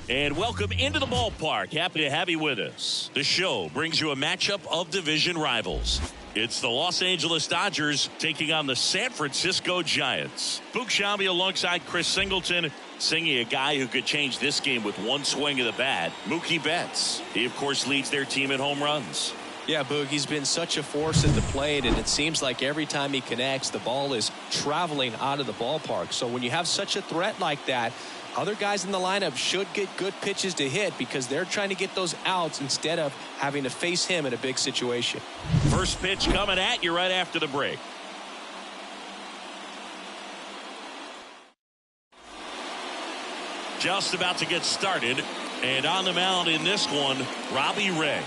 And welcome into the ballpark. Happy to have you with us. The show brings you a matchup of division rivals. It's the Los Angeles Dodgers taking on the San Francisco Giants. Boog Sciambi alongside Chris Singleton. Singing a guy who could change this game with one swing of the bat, Mookie Betts. He, of course, leads their team in home runs. Yeah, Boog, he's been such a force at the plate, and it seems like every time he connects, the ball is traveling out of the ballpark. So when you have such a threat like that, other guys in the lineup should get good pitches to hit because they're trying to get those outs instead of having to face him in a big situation. First pitch coming at you right after the break. Just about to get started, and on the mound in this one, Robbie Ray.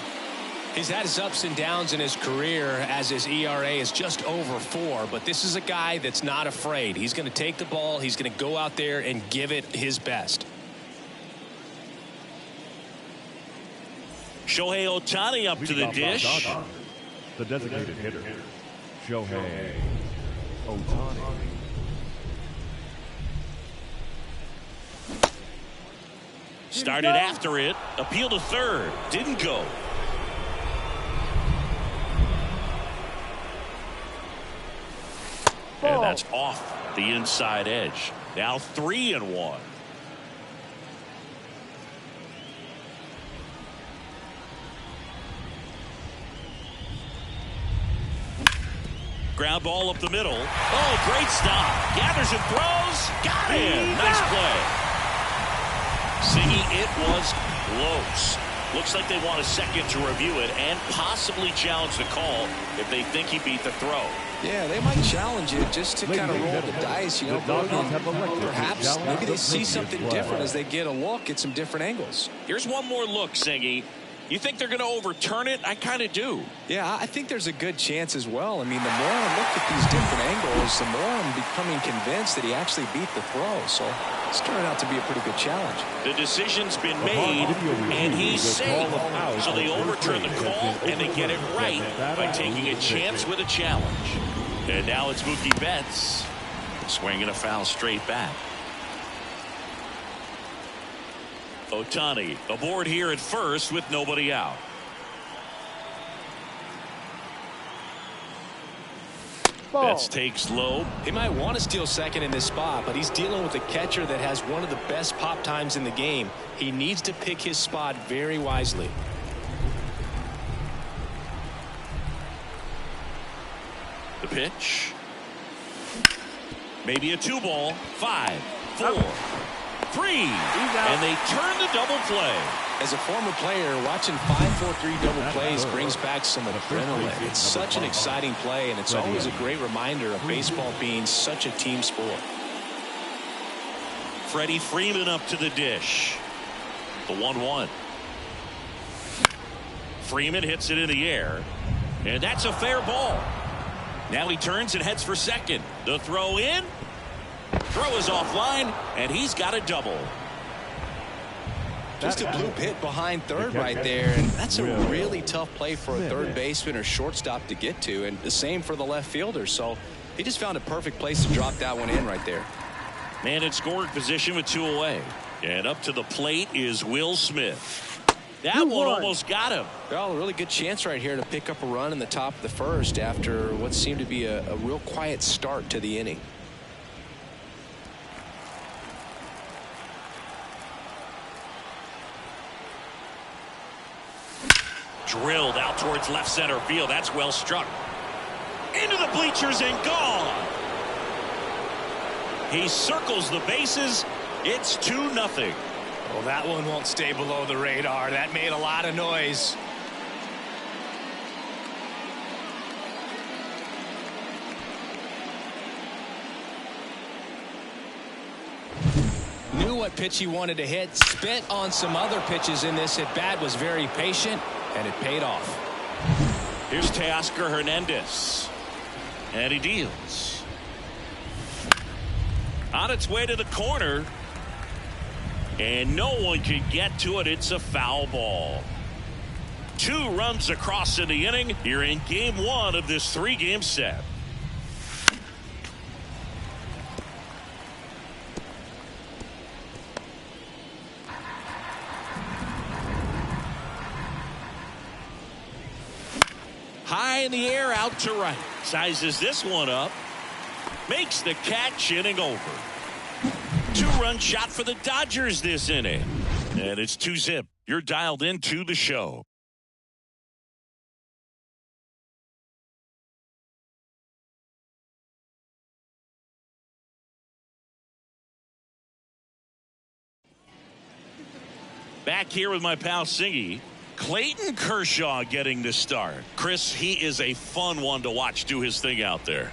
He's had his ups and downs in his career as his ERA is just over 4, but this is a guy that's not afraid. He's going to take the ball. He's going to go out there and give it his best. Shohei Ohtani up to the dish. The designated hitter, Shohei Ohtani. Started after it. Appeal to third. Didn't go. And that's off the inside edge. Now 3-1. Ground ball up the middle. Oh, great stop. Gathers and throws. Got him. Nice play. Singy, it was close. Looks like they want a second to review it and possibly challenge the call if they think he beat the throw. Yeah, they might challenge it just to kind of roll the dice, you know. Perhaps maybe they see something different as they get a look at some different angles. Here's one more look, Singy. You think they're going to overturn it? I kind of do. Yeah, I think there's a good chance as well. I mean, the more I look at these different angles, the more I'm becoming convinced that he actually beat the throw. So it's turned out to be a pretty good challenge. The decision's been made, and he's safe. So they overturn the call, and they get it right by taking a chance with a challenge. And now it's Mookie Betts swinging a foul straight back. Ohtani aboard here at first with nobody out. Betts takes low. He might want to steal second in this spot, but he's dealing with a catcher that has one of the best pop times in the game. He needs to pick his spot very wisely. The pitch. Maybe a 2-ball. 5, 4, 3, and they turn the double play. As a former player, watching 5-4-3 double plays brings back some adrenaline. It's such an exciting play, and it's always a great reminder of baseball being such a team sport. Freddie Freeman up to the dish. The 1-1. Freeman hits it in the air, and that's a fair ball. Now he turns and heads for second. The throw in. Throw is offline, and he's got a double. Just a bloop hit behind third right there, and that's a really tough play for a third baseman or shortstop to get to, and the same for the left fielder. So he just found a perfect place to drop that one in right there. Man in scoring position with 2 away. And up to the plate is Will Smith. That one almost got him. Well, a really good chance right here to pick up a run in the top of the first after what seemed to be a real quiet start to the inning. Drilled out towards left center field. That's well struck. Into the bleachers and gone. He circles the bases. It's 2-0. Well, that one won't stay below the radar. That made a lot of noise. Knew what pitch he wanted to hit. Spent on some other pitches in this at bat. Was very patient, and it paid off. Here's Teoscar Hernandez. And he deals. On its way to the corner. And no one can get to it. It's a foul ball. 2 runs across in the inning here in game 1 of this 3-game set. High in the air, out to right. Sizes this one up. Makes the catch, inning over. 2-run shot for the Dodgers this inning. And it's 2-zip. You're dialed into the show. Back here with my pal Singy. Clayton Kershaw getting the start. Chris, he is a fun one to watch do his thing out there.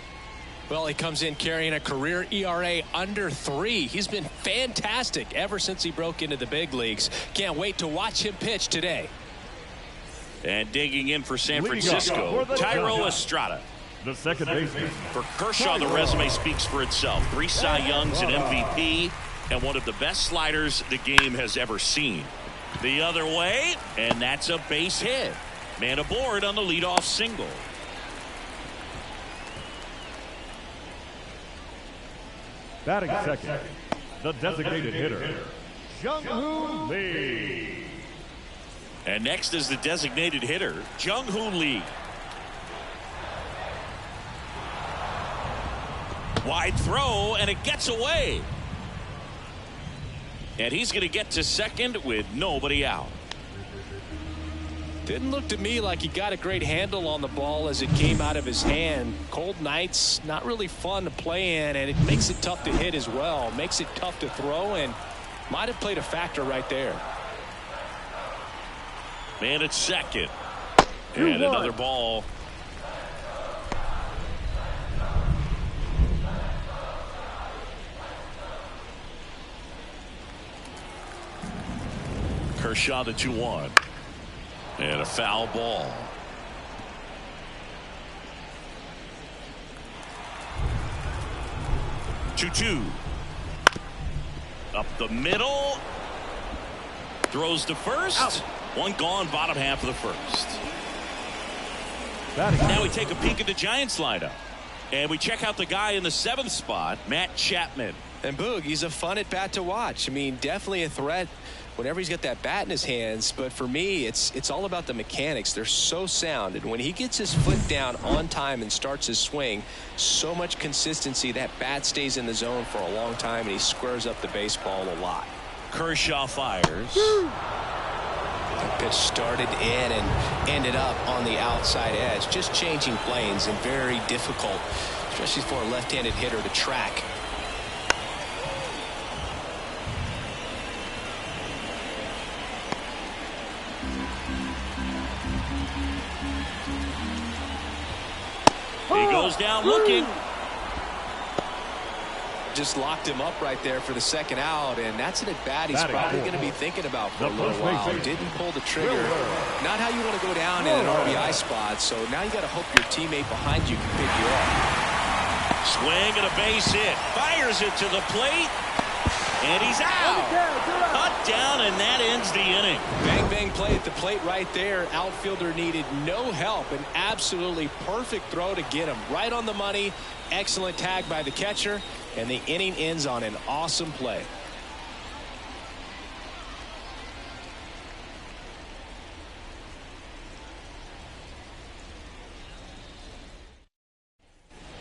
Well, he comes in carrying a career ERA under 3. He's been fantastic ever since he broke into the big leagues. Can't wait to watch him pitch today. And digging in for San Francisco, Thairo Estrada. The second baseman. For Kershaw, the resume speaks for itself. 3 Cy Youngs, an MVP, and one of the best sliders the game has ever seen. The other way, and that's a base hit. Man aboard on the leadoff single. Batting second, the designated hitter, Jung-Hoo Lee. And next is the designated hitter, Jung-Hoo Lee. Wide throw, and it gets away. And he's going to get to second with nobody out. Didn't look to me like he got a great handle on the ball as it came out of his hand. Cold nights, not really fun to play in, and it makes it tough to hit as well. Makes it tough to throw, and might have played a factor right there. Man at second. And another ball. Kershaw the 2-1. And a foul ball. Two. Up the middle. Throws to first. Out. One gone, bottom half of the first. Now we take a peek at the Giants lineup. And we check out the guy in the 7th spot, Matt Chapman. And Boog, he's a fun at bat to watch. I mean, definitely a threat whenever he's got that bat in his hands. But for me, it's all about the mechanics. They're so sound. And when he gets his foot down on time and starts his swing, so much consistency, that bat stays in the zone for a long time, and he squares up the baseball a lot. Kershaw fires. The pitch started in and ended up on the outside edge. Just changing planes and very difficult, especially for a left-handed hitter to track. He goes down looking. Just locked him up right there for the second out, and that's an at-bat he's probably going to be thinking about for a little while. Didn't pull the trigger. Not how you want to go down in an RBI spot, so now you got to hope your teammate behind you can pick you up. Swing and a base hit. Fires it to the plate, and he's out. Cut down, and that ends the inning. Bang, bang play at the plate right there. Outfielder needed no help. An absolutely perfect throw to get him right on the money. Excellent tag by the catcher, and the inning ends on an awesome play.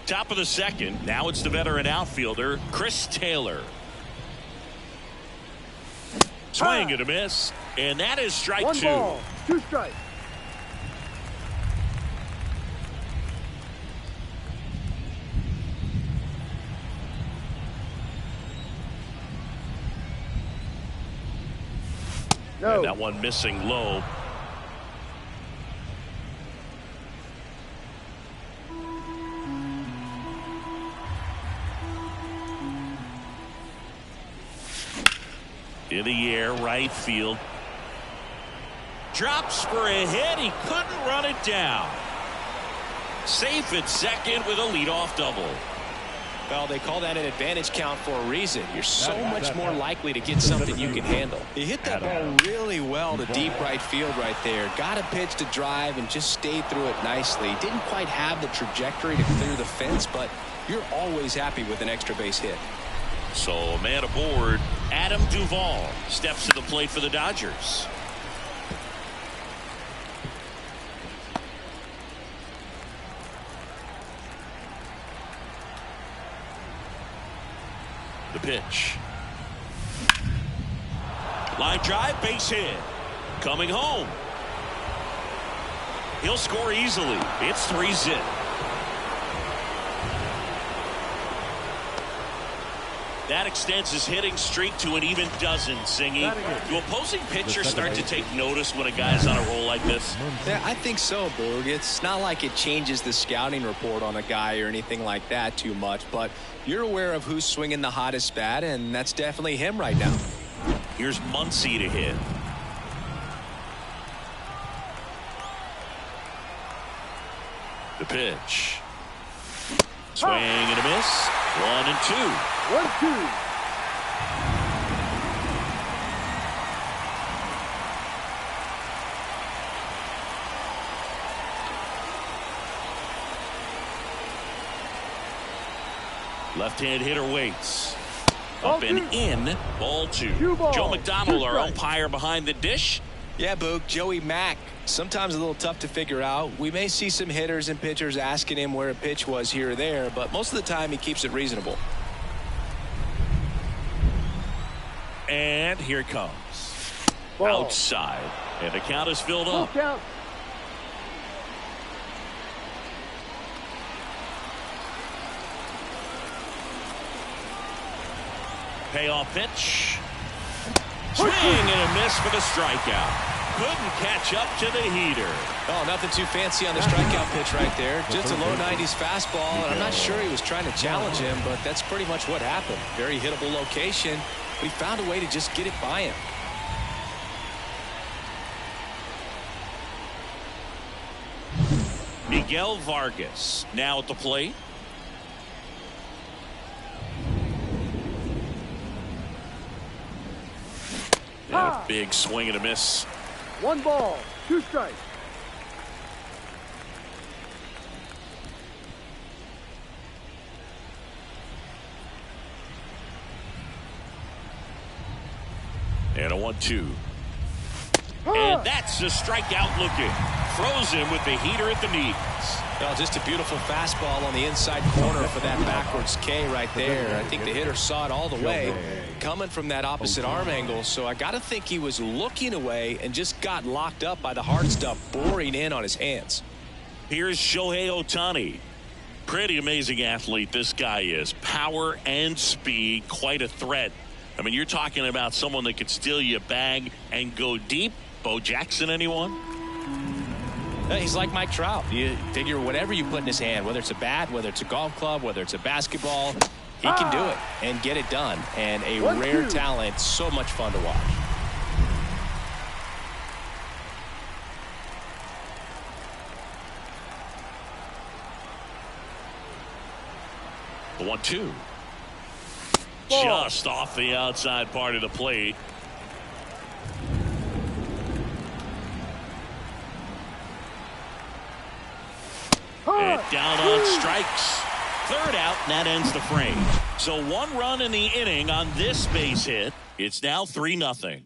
Top of the second. Now it's the veteran outfielder, Chris Taylor. Swing and a miss, and that is strike 2. 2 strikes. No. And that one missing low. In the air, right field. Drops for a hit. He couldn't run it down. Safe at second with a leadoff double. Well, they call that an advantage count for a reason. You're so much more likely to get something you can handle. He hit that ball really well to deep right field right there. Got a pitch to drive and just stayed through it nicely. Didn't quite have the trajectory to clear the fence, but you're always happy with an extra base hit. So a man aboard, Adam Duvall steps to the plate for the Dodgers. The pitch. Line drive, base hit. Coming home. He'll score easily. It's 3-zip. That extends his hitting streak to an even dozen, Singy. Do opposing pitchers start to take notice when a guy's on a roll like this? Yeah, I think so, Boog. It's not like it changes the scouting report on a guy or anything like that too much, but you're aware of who's swinging the hottest bat, and that's definitely him right now. Here's Muncy to hit. The pitch. Swing and a miss. 1-2. 1-2. Left-hand hitter waits. Up and in. Ball 2. Joe McDonald, our umpire behind the dish. Yeah, Boog, Joey Mack. Sometimes a little tough to figure out. We may see some hitters and pitchers asking him where a pitch was here or there, but most of the time he keeps it reasonable. And here it comes. Ball. Outside. And the count is filled up. Payoff pitch. Swing and a miss for the strikeout. Couldn't catch up to the heater. Oh, nothing too fancy on the strikeout pitch right there. Just a low 90s fastball, and I'm not sure he was trying to challenge him, but that's pretty much what happened. Very hittable location. But he found a way to just get it by him. Miguel Vargas now at the plate. And a big swing and a miss. 1 ball, 2 strikes. And a 1-2. And that's a strikeout looking. Throws him with the heater at the knees. Well, just a beautiful fastball on the inside corner for that backwards K right there. I think the hitter saw it all the way coming from that opposite arm angle. So I got to think he was looking away and just got locked up by the hard stuff boring in on his hands. Here's Shohei Ohtani. Pretty amazing athlete this guy is. Power and speed, quite a threat. I mean, you're talking about someone that could steal you a bag and go deep. Bo Jackson, anyone? He's like Mike Trout. You figure whatever you put in his hand, whether it's a bat, whether it's a golf club, whether it's a basketball, he can do it and get it done. And a rare talent, so much fun to watch. The 1-2. Just off the outside part of the plate. And down on strikes. Third out, and that ends the frame. So 1 run in the inning on this base hit. It's now 3-0.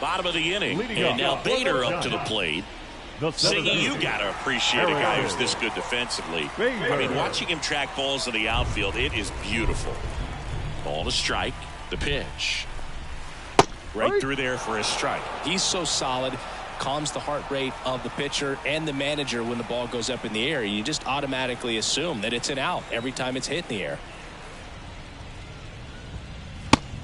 Bottom of the inning, and now Bader up to the plate. Singy, you got to appreciate a guy who's this good defensively. I mean, watching him track balls in the outfield, it is beautiful. Ball to strike. The pitch. Right through there for a strike. He's so solid, calms the heart rate of the pitcher and the manager when the ball goes up in the air. You just automatically assume that it's an out every time it's hit in the air.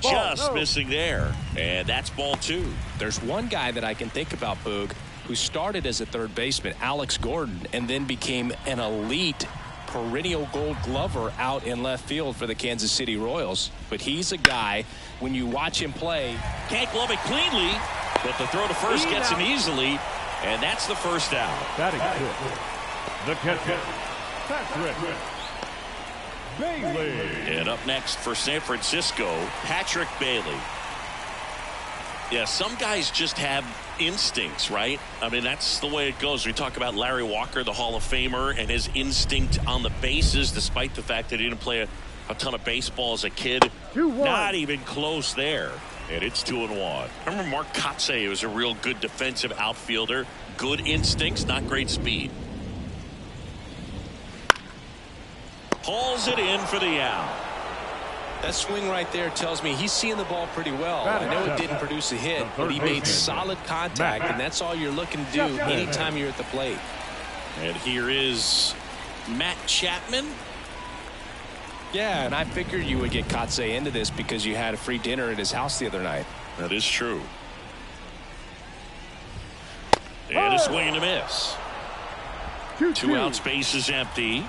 Just missing there. And that's ball 2. There's one guy that I can think about, Boog, who started as a third baseman, Alex Gordon, and then became an elite perennial gold glover out in left field for the Kansas City Royals. But he's a guy, when you watch him play, can't glove it cleanly, but the throw to first gets him easily, and that's the first out. Batting fifth, the catcher, Patrick Bailey. And up next for San Francisco, Patrick Bailey. Yeah, some guys just have instincts, right? I mean, that's the way it goes. We talk about Larry Walker, the Hall of Famer, and his instinct on the bases, despite the fact that he didn't play a ton of baseball as a kid. 2-1. Not even close there. and it's 2-1. I remember Mark Kotsay was a real good defensive outfielder. Good instincts, not great speed. Hauls it in for the out. That swing right there tells me he's seeing the ball pretty well. I know it didn't produce a hit, but he made solid contact, and that's all you're looking to do anytime you're at the plate. And here is Matt Chapman. Yeah, and I figured you would get Kotsay into this because you had a free dinner at his house the other night. That is true. And a swing and a miss. 2 outs, base is empty.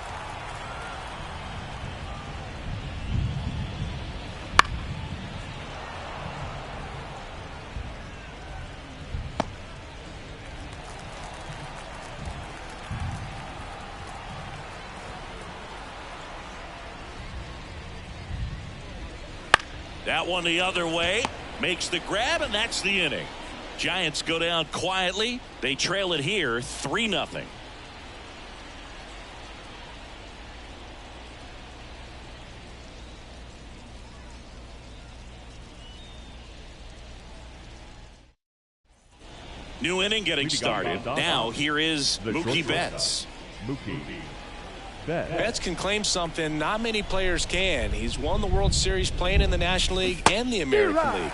That one the other way, makes the grab, and that's the inning. Giants go down quietly. They trail it here 3-0. New inning getting started. Now here is Mookie Betts. Betts can claim something not many players can. He's won the World Series playing in the National League and the American League.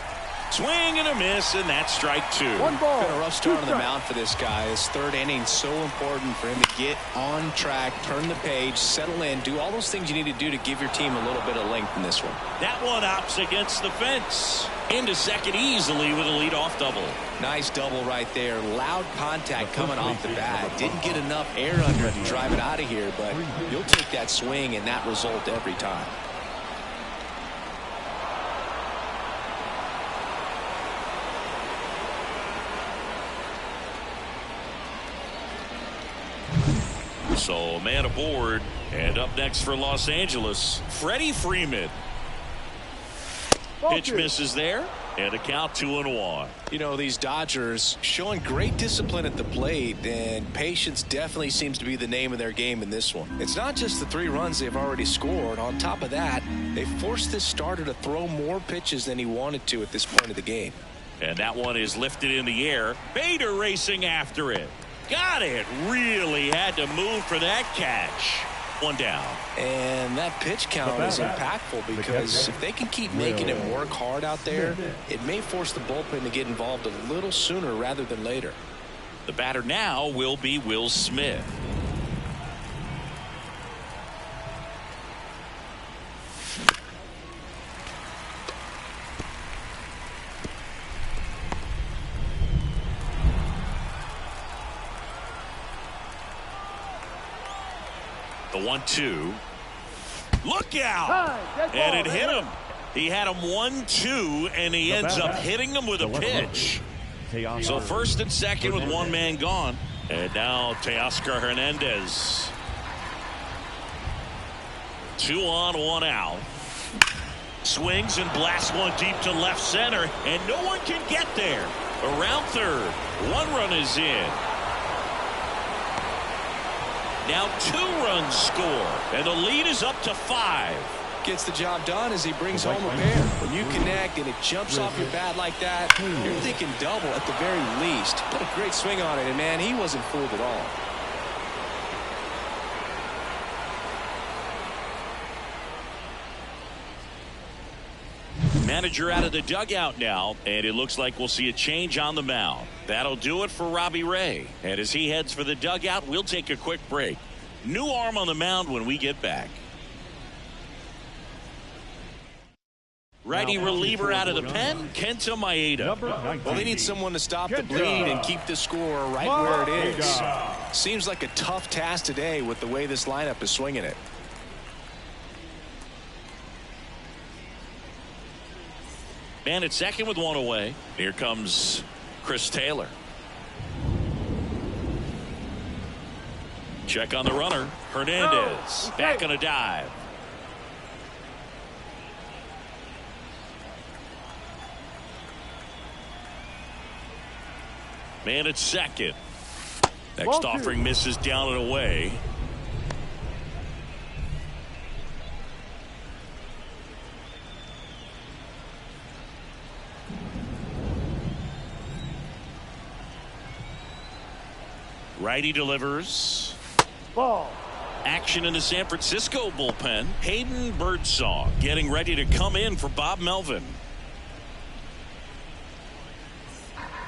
Swing and a miss, and that's strike 2. Been a rough start on the mound for this guy. His third inning so important for him to get on track, turn the page, settle in, do all those things you need to do to give your team a little bit of length in this one. That one opts against the fence. Into second easily with a leadoff double. Nice double right there. Loud contact coming off the bat. Didn't get enough air under it to drive it out of here, but you'll take that swing and that result every time. So man aboard, and up next for Los Angeles, Freddie Freeman. Pitch misses there, and a count 2-1. You know, these Dodgers showing great discipline at the plate, and patience definitely seems to be the name of their game in this one. It's not just the 3 runs they've already scored. On top of that, they forced this starter to throw more pitches than he wanted to at this point of the game. And that one is lifted in the air. Bader racing after it. Got it. Really had to move for that catch. 1 down. And that pitch count is impactful because if they can keep making him work hard out there, it may force the bullpen to get involved a little sooner rather than later. The batter now will be Will Smith. The 1-2. Look out! And it hit him. He had him 1-2, and he ends up hitting him with a pitch. So first and second with 1 man gone. And now Teoscar Hernandez. 2 on, 1 out. Swings and blasts one deep to left center, and no one can get there. Around third. 1 run is in. Now 2 runs score, and the lead is up to 5. Gets the job done as he brings home a pair. When you connect and it jumps off your bat like that, you're thinking double at the very least. What a great swing on it, and man, he wasn't fooled at all. Manager out of the dugout now, and it looks like we'll see a change on the mound. That'll do it for Robbie Ray. And as he heads for the dugout, we'll take a quick break. New arm on the mound when we get back. Righty reliever out of the pen, Kenta Maeda. Well, they need someone to stop the bleed and keep the score right where it is. Seems like a tough task today with the way this lineup is swinging it. Man at second with 1 away. Here comes Chris Taylor. Check on the runner. Hernandez back on a dive. Man at second. Next offering misses down and away. Righty delivers. Ball. Action in the San Francisco bullpen. Hayden Birdsong getting ready to come in for Bob Melvin.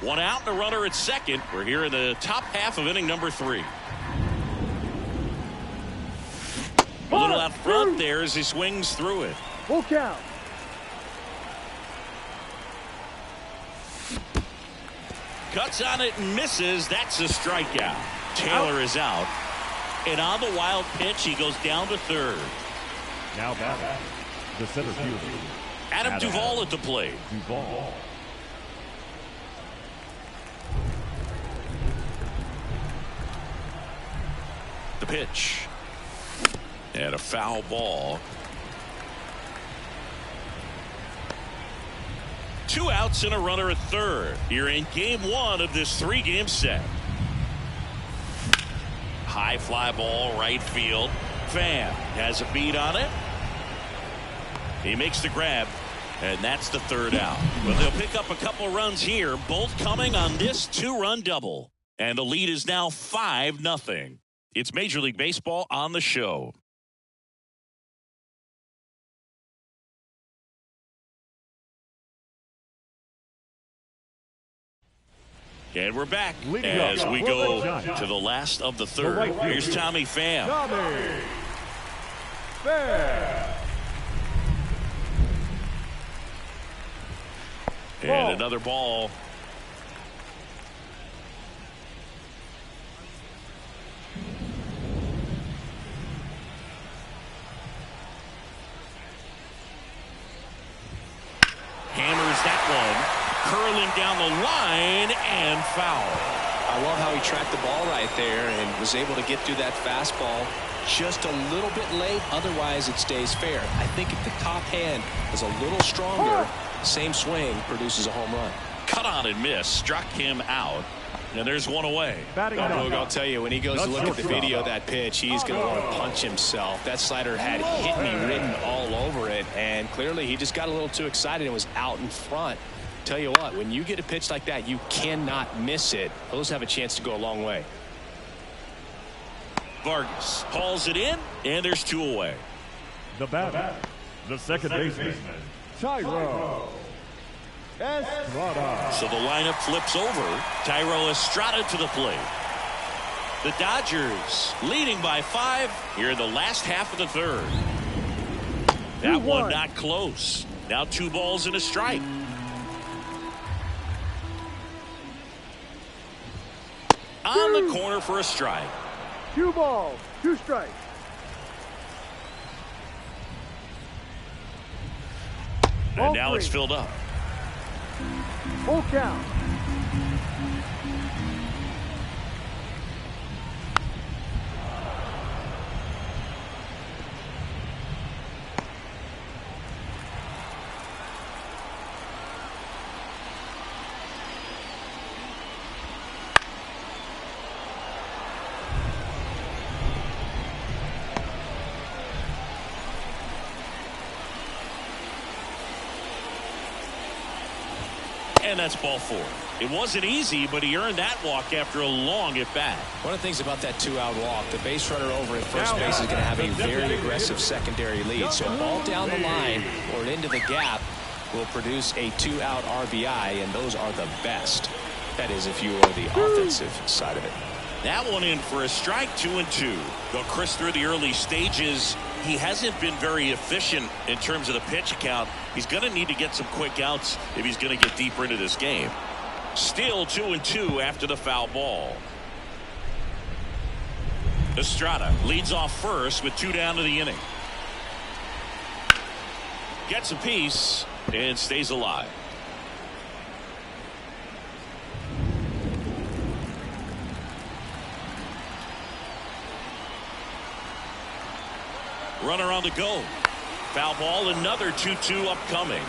One out and a runner at second. We're here in the top half of inning number 3. A little out front there as he swings through it. Full count. Cuts on it and misses. That's a strikeout. Taylor is out. And on the wild pitch, he goes down to third. Now back. The center fielder. Adam Duvall at the plate. Duvall. The pitch. And a foul ball. 2 outs and a runner at third. You're in game 1 of this 3-game set. High fly ball right field. Pham has a beat on it. He makes the grab, and that's the third out. But they'll pick up a couple runs here, both coming on this 2-run double. And the lead is now 5-0. It's Major League Baseball on the show. And we're back as we go to the last of the third. Here's Tommy Pham. Tommy Pham. And another ball. Hammers that one. Curling down the line and foul. I love how he tracked the ball right there and was able to get through that fastball just a little bit late. Otherwise, it stays fair. I think if the top hand is a little stronger, same swing produces a home run. Cut on and miss. Struck him out. And there's one away. I'll tell you, when he goes to look at the video of that pitch, he's going to want to punch himself. That slider had hit me written all over it, and clearly he just got a little too excited and was out in front. Tell you what, when you get a pitch like that, you cannot miss it. Those have a chance to go a long way. Vargas hauls it in, and there's 2 away. The batter, the second baseman, Tyro Estrada. So the lineup flips over. Tyro Estrada to the plate. The Dodgers leading by 5 here in the last half of the third. That one not close. Now 2 balls and a strike. On the corner for a strike. 2 balls, 2 strikes. And now it's filled up. Full count. And that's ball 4. It wasn't easy, but he earned that walk after a long at-bat. One of the things about that 2-out walk, the base runner over at first base is going to have a very aggressive secondary lead. So a ball down the line or into the gap will produce a 2-out RBI, and those are the best. That is, if you are the offensive side of it. That one in for a strike. 2-2. Though Chris, through the early stages, he hasn't been very efficient in terms of the pitch count. He's going to need to get some quick outs if he's going to get deeper into this game. Still 2-2 after the foul ball. Estrada leads off first with 2 down to the inning. Gets a piece and stays alive. Runner on the go. Foul ball, another 2-2 upcoming.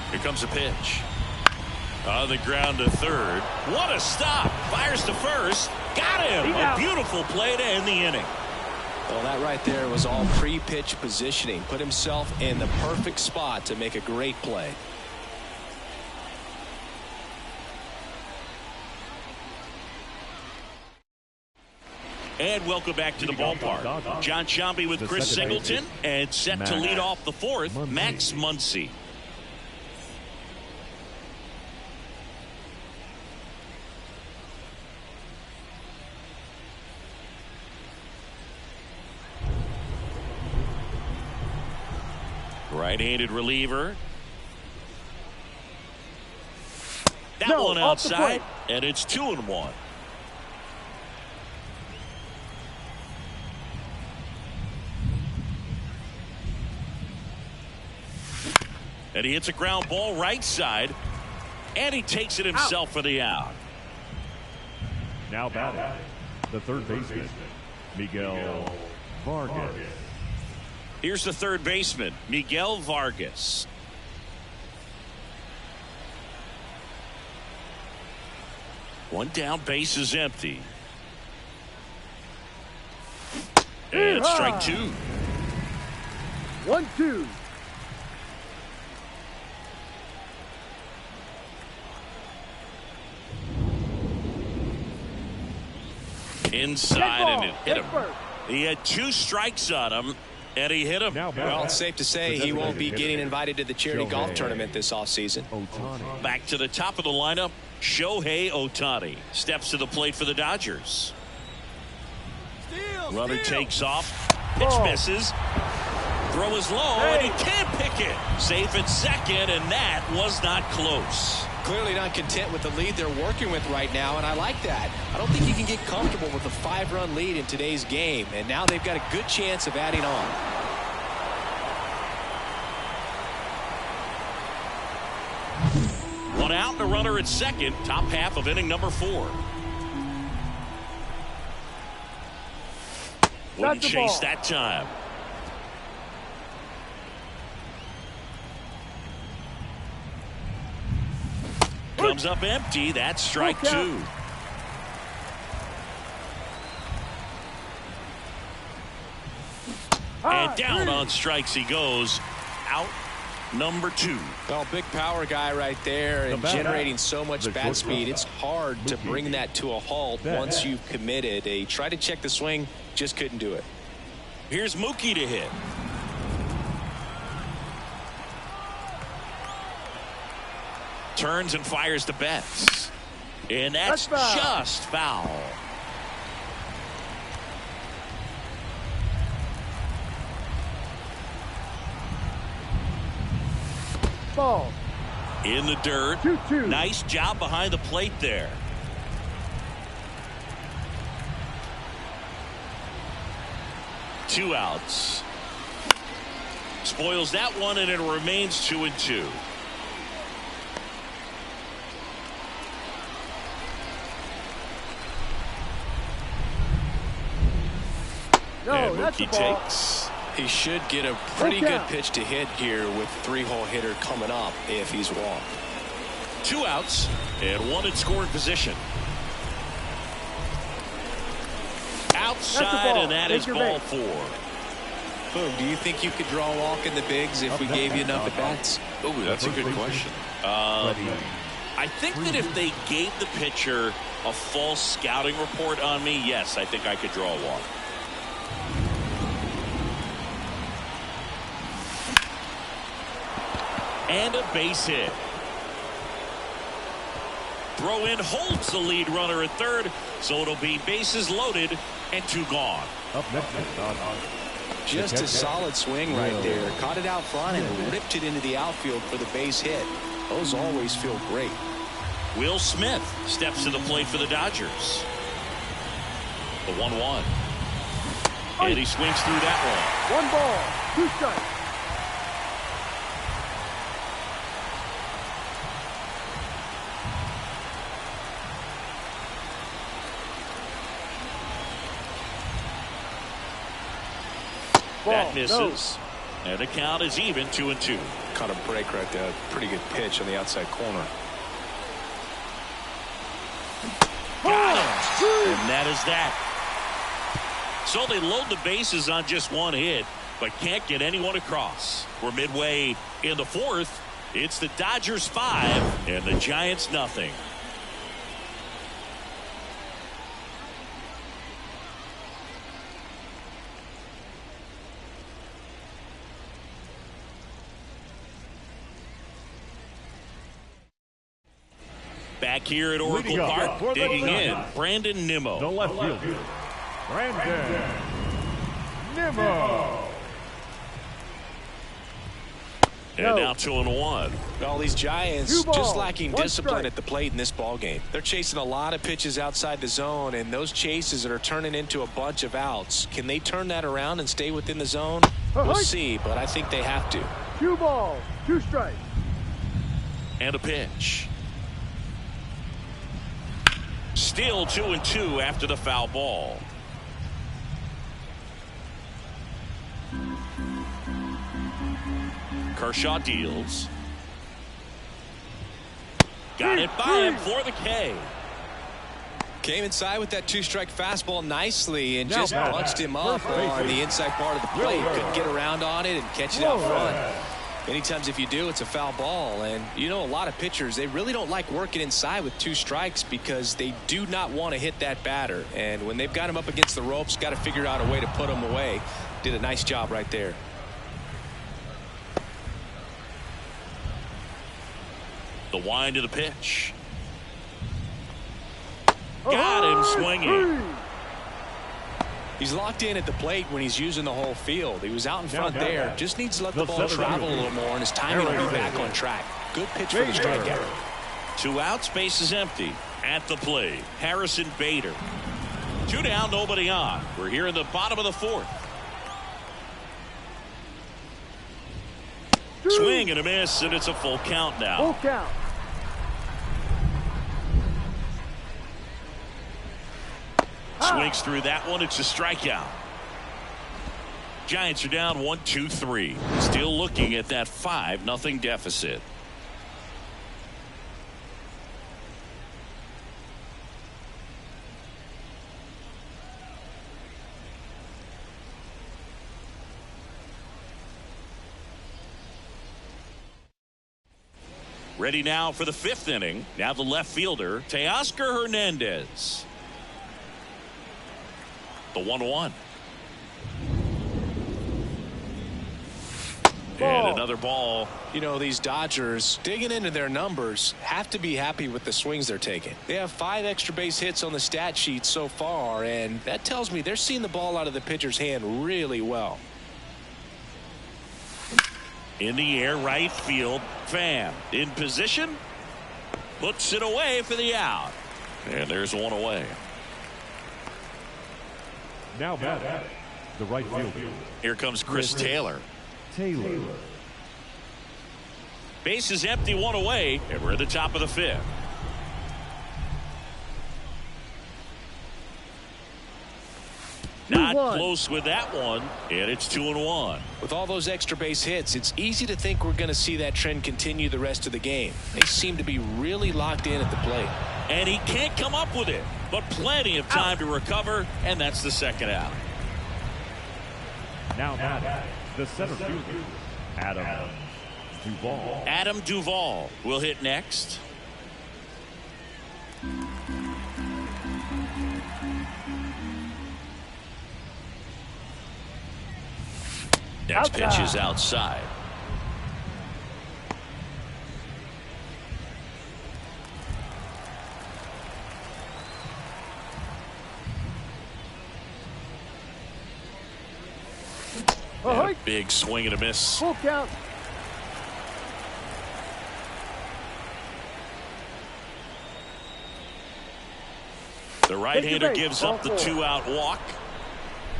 Here comes a pitch. On the ground to third. What a stop. Fires to first. Got him. A beautiful play to end the inning. Well, that right there was all pre-pitch positioning. Put himself in the perfect spot to make a great play. And welcome back to the ballpark. John Sciambi with Chris Singleton, and set to lead off the fourth, Max Muncy. Right-handed reliever. That one outside, and it's 2-1. And he hits a ground ball right side, and he takes it himself for the out. Now batting, the third baseman, Miguel Vargas. Here's the third baseman, Miguel Vargas. One down, base is empty. And strike two. 1-2. Inside, and it hit him. He had 2 strikes on him, and he hit him. Well, it's safe to say he won't be getting invited to the charity golf tournament this offseason. Back to the top of the lineup, Shohei Ohtani steps to the plate for the Dodgers. Runner takes off. Pitch misses. Throw is low, and he can't pick it. Safe at second, and that was not close. Clearly not content with the lead they're working with right now, and I like that. I don't think you can get comfortable with a 5-run lead in today's game, and now they've got a good chance of adding on. One out and a runner at second, top half of inning number 4. Wouldn't chase that time. Comes up empty. That's strike 2. And down on strikes he goes. Out number 2. Well, big power guy right there, and generating so much bat speed. It's hard to bring that to a halt once you've committed. They tried to check the swing, just couldn't do it. Here's Mookie to hit. Turns and fires to Betts. And that's just foul. Ball. In the dirt. 2-2. Nice job behind the plate there. Two outs. Spoils that one, and it remains 2-2. And Mookie takes. He should get a pretty good pitch to hit here with 3-hole hitter coming up if he's walked. 2 outs and 1 in scoring position. Outside, and that is ball 4. Boom, do you think you could draw a walk in the bigs if we gave you enough at bats? Oh, that's a good question. I think that if they gave the pitcher a false scouting report on me, yes, I think I could draw a walk. And a base hit. Throw in holds the lead runner at third, so it'll be bases loaded and 2 gone. Up next, just a solid swing right there. Caught it out front and ripped it into the outfield for the base hit. Those always feel great. Will Smith steps to the plate for the Dodgers. The 1-1. And he swings through that one. 1 ball, 2 strikes. That misses. And the count is even, 2-2. Caught a break right there. Pretty good pitch on the outside corner. Got him. And that is that. So they load the bases on just one hit, but can't get anyone across. We're midway in the fourth. It's the Dodgers 5 and the Giants nothing. Back here at Oracle Park, digging in, Brandon Nimmo. The left fielder, Brandon Nimmo. And now 2-1. Well, these Giants just lacking discipline at the plate in this ball game. They're chasing a lot of pitches outside the zone, and those chases are turning into a bunch of outs. Can they turn that around and stay within the zone? We'll see, but I think they have to. 2 balls, 2 strikes. And a pitch. Still 2-2 after the foul ball. Kershaw deals. Got it by him for the K. Came inside with that 2-strike fastball nicely and just bunched him up on the inside part of the plate. Couldn't get around on it and catch it out front. Many times if you do, it's a foul ball. And you know, a lot of pitchers, they really don't like working inside with 2 strikes because they do not want to hit that batter. And when they've got him up against the ropes, got to figure out a way to put him away. Did a nice job right there. The wind of the pitch. Got him swinging. He's locked in at the plate when he's using the whole field. He was out in front there. Just needs to let the ball travel a little more, and his timing will be back on track. Good pitch for the strikeout. 2 outs, base is empty. At the plate, Harrison Bader. 2 down, nobody on. We're here in the bottom of the fourth. Swing and a miss, and it's a full count now. Full count. Swings through that one. It's a strikeout. Giants are down 1-2-3. Still looking at that 5-0 deficit. Ready now for the 5th inning. Now the left fielder, Teoscar Hernandez. The 1-1. And another ball. You know, these Dodgers, digging into their numbers, have to be happy with the swings they're taking. They have 5 extra base hits on the stat sheet so far, and that tells me they're seeing the ball out of the pitcher's hand really well. In the air, right field. Pham in position. Puts it away for the out. And there's one away. Now batting, the right fielder. Here comes Chris Taylor. Base is empty, 1 away, and we're at the top of the 5th. Not close with that one, and it's 2-1. With all those extra base hits, it's easy to think we're going to see that trend continue the rest of the game. They seem to be really locked in at the plate. And he can't come up with it, but plenty of time to recover, and that's the 2nd out. Now batting, the center fielder, Adam Duvall. Adam Duvall will hit next. Next pitch is outside. And a big swing and a miss. Full count. The right-hander gives up the 2-out walk.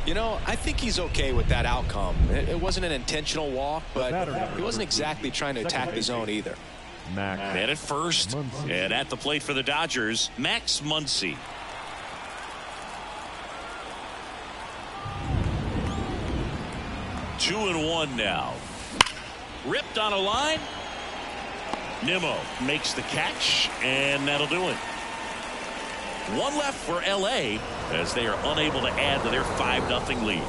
You know, I think he's okay with that outcome. It wasn't an intentional walk, but he wasn't exactly trying to attack the zone either. Man at first, and at the plate for the Dodgers, Max Muncy. Two and one now. Ripped on a line. Nimmo makes the catch, and that'll do it. One left for L.A. as they are unable to add to their 5-0 lead.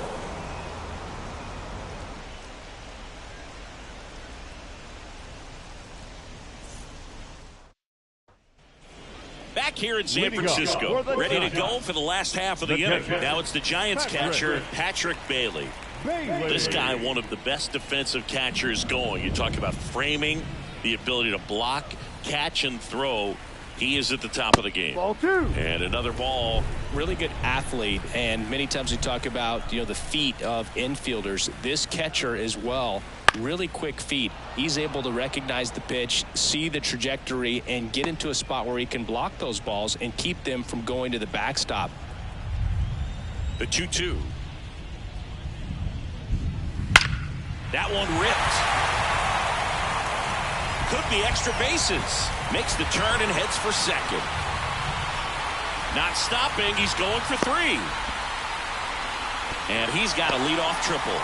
Back here in San Francisco, ready to go for the last half of the inning. Now it's the Giants catcher, Patrick Bailey. This guy, one of the best defensive catchers going. You talk about framing, the ability to block, catch, and throw. He is at the top of the game. Ball 2. And another ball. Really good athlete, and many times we talk about the feet of infielders. This catcher as well, really quick feet. He's able to recognize the pitch, see the trajectory, and get into a spot where he can block those balls and keep them from going to the backstop. The 2-2. That one ripped. Could be extra bases. Makes the turn and heads for second. Not stopping. He's going for 3. And he's got a leadoff triple.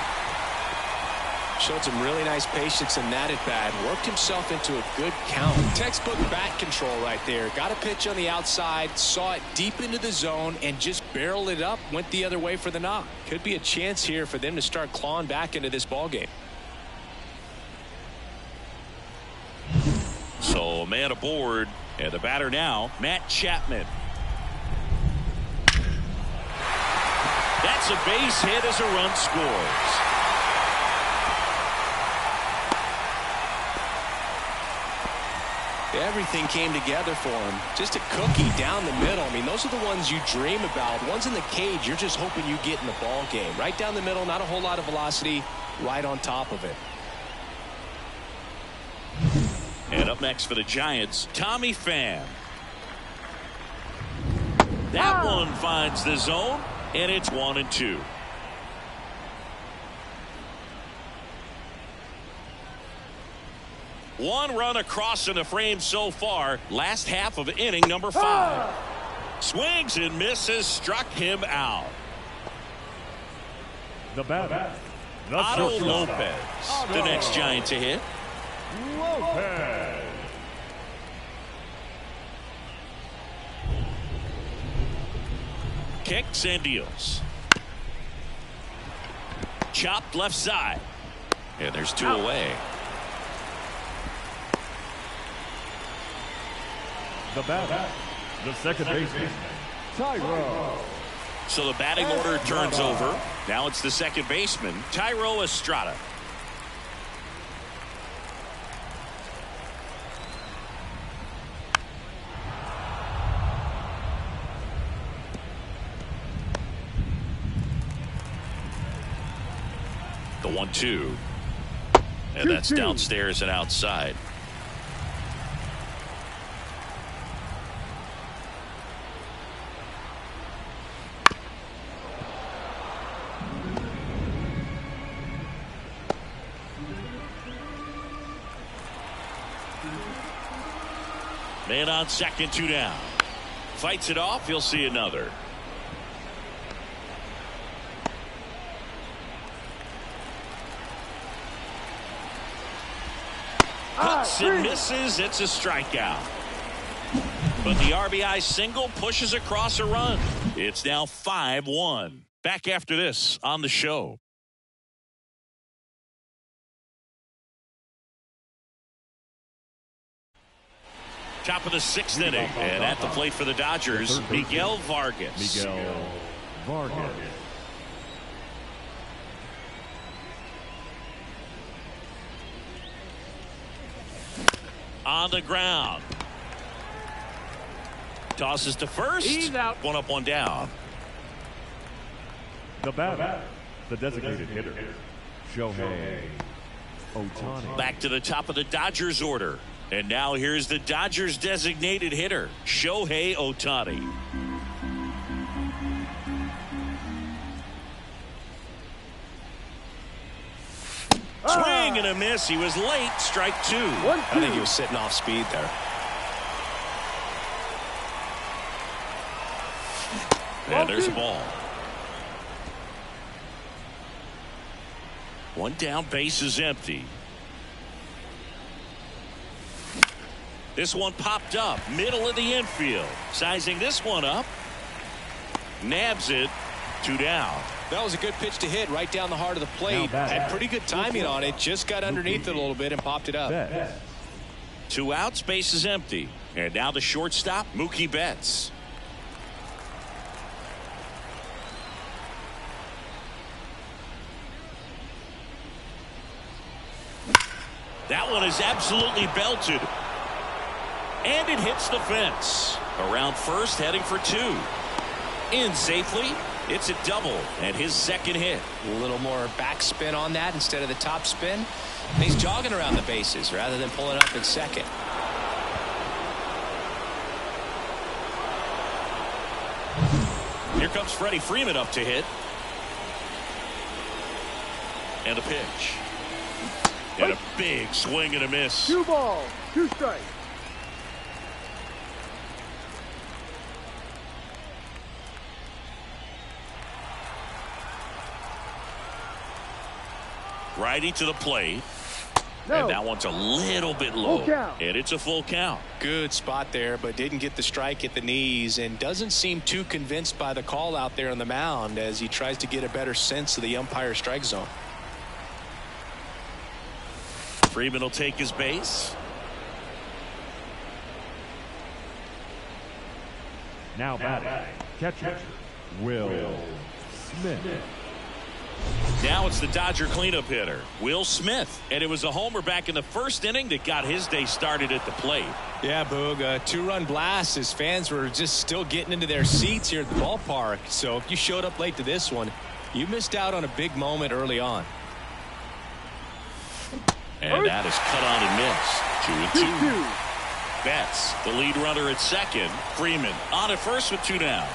Showed some really nice patience in that at bat. Worked himself into a good count. Textbook bat control right there. Got a pitch on the outside. Saw it deep into the zone and just barreled it up. Went the other way for the knock. Could be a chance here for them to start clawing back into this ball game. So a man aboard, and the batter now, Matt Chapman. That's a base hit as a run scores. Everything came together for him. Just a cookie down the middle. I mean, those are the ones you dream about. Ones in the cage, you're just hoping you get in the ball game. Right down the middle, not a whole lot of velocity, right on top of it. And up next for the Giants, Tommy Pham. That one finds the zone, and it's 1-2. One run across in the frame so far. Last half of inning number 5. Swings and misses, struck him out. The batter, Otto Lopez, the next Giant to hit. Lopez. Kicks and deals. Chopped left side. And there's 2 away. The batter, the second baseman, Tyro. So the batting order turns over. Now it's the second baseman, Tyro Estrada. The 1-2. And that's downstairs and outside. Man on second, 2 down. Fights it off. You'll see another. Cuts and misses. It's a strikeout. But the RBI single pushes across a run. It's now 5-1. Back after this on the show. Top of the 6th inning, and at the plate for the Dodgers, Miguel Vargas. On the ground. Tosses to first. He's out. 1 up, 1 down. The batter, the designated hitter, Shohei Ohtani. Back to the top of the Dodgers order. And now here's the Dodgers designated hitter, Shohei Ohtani. Swing and a miss. He was late. Strike 2. I think he was sitting off speed there. And there's a ball. 1 down, base is empty. This one popped up, middle of the infield. Sizing this one up. Nabs it. 2 down. That was a good pitch to hit right down the heart of the plate. Had pretty good timing on it. Just got underneath it a little bit and popped it up. 2 outs, base is empty. And now the shortstop, Mookie Betts. That one is absolutely belted. And it hits the fence. Around first, heading for 2. In safely. It's a double and his second hit. A little more backspin on that instead of the top spin. And he's jogging around the bases rather than pulling up in second. Here comes Freddie Freeman up to hit. And a pitch. And a big swing and a miss. 2 balls, 2 strikes. Righty to the plate. No. And that one's a little bit low. Full count. And it's a full count. Good spot there, but didn't get the strike at the knees and doesn't seem too convinced by the call out there on the mound as he tries to get a better sense of the umpire strike zone. Freeman will take his base. Now batting, catcher, Will Smith. Now it's the Dodger cleanup hitter, Will Smith. And it was a homer back in the first inning that got his day started at the plate. Yeah, Boog, a 2-run blast. His fans were just still getting into their seats here at the ballpark. So if you showed up late to this one, you missed out on a big moment early on. And that is cut on and missed. 2-2. Betts, the lead runner at second. Freeman on at first with 2 down.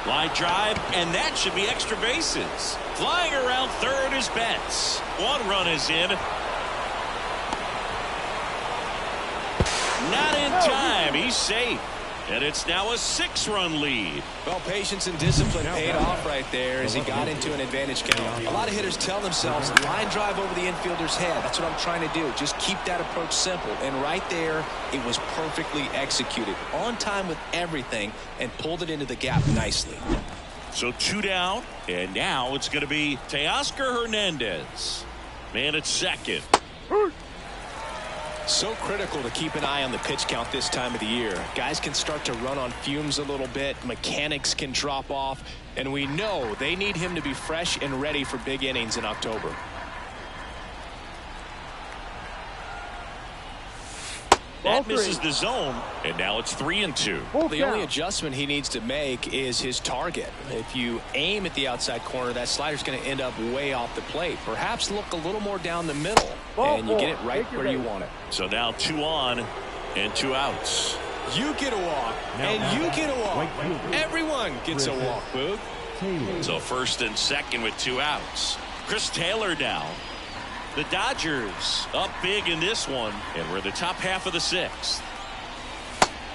Line drive, and that should be extra bases. Flying around third is Betts. 1 run is in. Not in time. He's safe. And it's now a 6-run lead. Well, patience and discipline paid off right there as he got into an advantage count. A lot of hitters tell themselves, line drive over the infielder's head. That's what I'm trying to do. Just keep that approach simple. And right there, it was perfectly executed. On time with everything and pulled it into the gap nicely. So 2 down, and now it's going to be Teoscar Hernandez. Man at second. So critical to keep an eye on the pitch count this time of the year. Guys can start to run on fumes a little bit. Mechanics can drop off. And we know they need him to be fresh and ready for big innings in October. That misses the zone, and now it's 3-2. The only adjustment he needs to make is his target. If you aim at the outside corner, that slider's going to end up way off the plate. Perhaps look a little more down the middle, and you get it right where you want it. So now 2 on and 2 outs. You get a walk, and you get a walk. Everyone gets a walk, Boog. So first and second with 2 outs. Chris Taylor now. The Dodgers up big in this one, and we're in the top half of the 6th.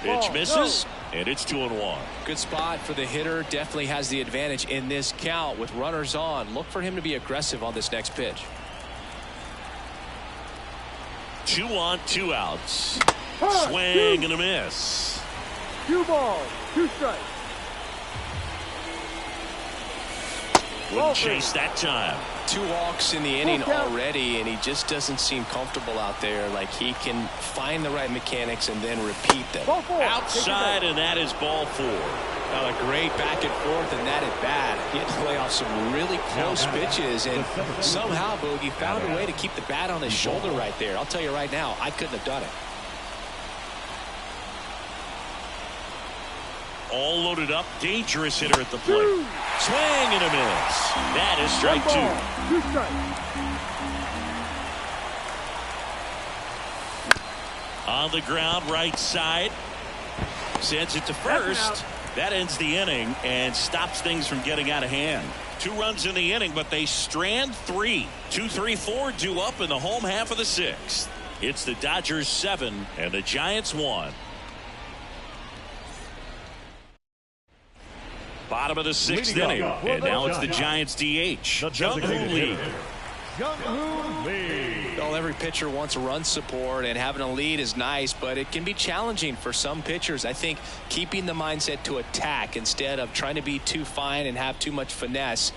Pitch misses, and it's 2-1. Good spot for the hitter. Definitely has the advantage in this count with runners on. Look for him to be aggressive on this next pitch. 2 on, 2 outs. Swing and a miss. 2 balls, 2 strikes. Wouldn't chase that time. 2 walks in the inning already, and he just doesn't seem comfortable out there. Like he can find the right mechanics and then repeat them. Outside, and that is ball 4. Well, a great back and forth, and that at bat. He had to play off some really close pitches, and somehow, Boogie found a way to keep the bat on his shoulder right there. I'll tell you right now, I couldn't have done it. All loaded up, dangerous hitter at the plate. Swing and a miss. That is strike 2. 2 strikes. On the ground, right side. Sends it to first. That ends the inning and stops things from getting out of hand. 2 runs in the inning, but they strand 3. 2, 3, 4 due up in the home half of the 6th. It's the Dodgers 7 and the Giants 1. Bottom of the 6th inning, and now it's the Giants DH, Jung-Hoo Lee. Jung-Hoo Lee. Well, every pitcher wants run support, and having a lead is nice, but it can be challenging for some pitchers. I think keeping the mindset to attack instead of trying to be too fine and have too much finesse.